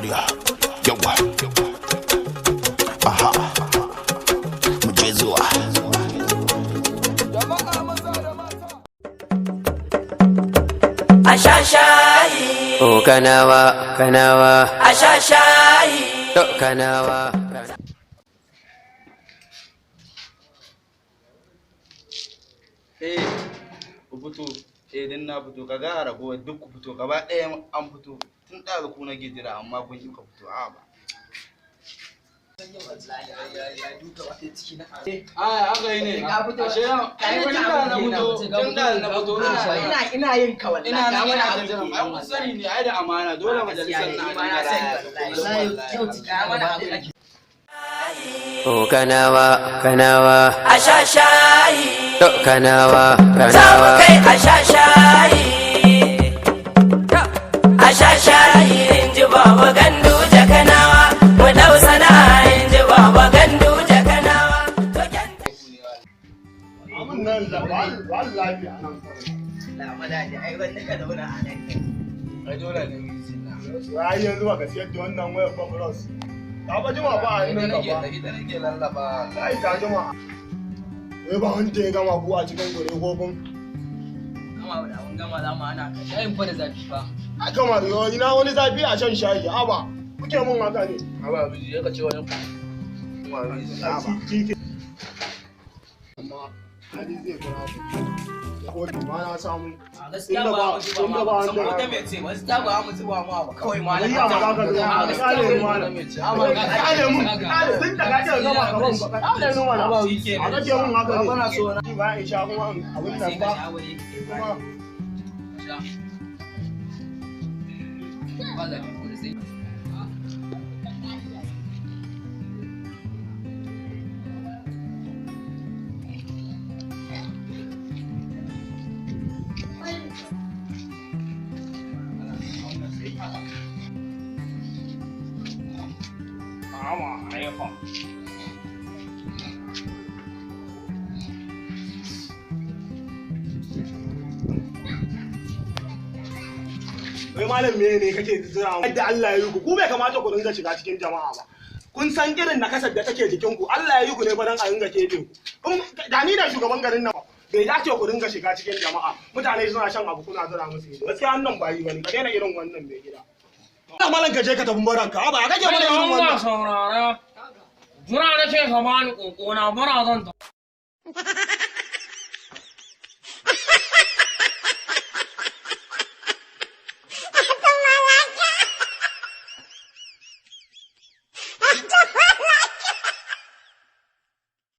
amarya yawa aha mu je zuwa Ashashayi Oh kanawa Ashashayi kanawa ku fito din na fito kaga a ragowar duk ku fito gaba ɗaya an fito tun ɗaga ku nake jira amma kun yi ka fito a ba aka yi ne ashe ina yin ka wallahi ina nan ina jira ai kun sani ne ai da amana dole majalisar na Oh kanawa Ashashayi kanawa Zamu kai Ashashayi Ashashayi inji baba gandu jakanawa mu dau sana'a inji baba gandu jakanawa abun nan da wallahi ai dole ne mu yi sinna ai yanzu ba ka siyar da wannan wayar ba bros ta ba jima ba a nan gaba ita nake lallaba ai ta jima wai ba wanda ya gama ku a cikin gure gobin gama za mu ana shayin fa da zafi fa a kama da yau ina wani zafi a shan shayi a ba kuke mun haka ne aba biji ya kace wani amma hali zai fara ko ma na samu gaskiya ba mu ba wanda me ce gaskiya ba mu ci ba mu ba kawai ma na ya ba ka da kale mu mana kale mu kale tun da kaje gama gaban ba kale mu mana a kace mun haka ne bana so na ba in sha kuma abin nan ba kuma ba za ku da sai wai malam me ne kake jira yadda Allah ya yi ku bai kamata ku dinga shiga cikin jama'a ba kun san irin nakasar da take jikin ku Allah ya yi ku ne fa dan a dinga kebe ku da ni da shugaban garin nan bai dace ku dinga shiga cikin jama'a mutane suna shan abu kuna zura musu ido gaskiya wannan ba yi bane ka daina irin wannan mai gida Allah malam ka je ka tafi baranka ba kake mana irin wannan saurara jira nake ka bani kokona bara zan ta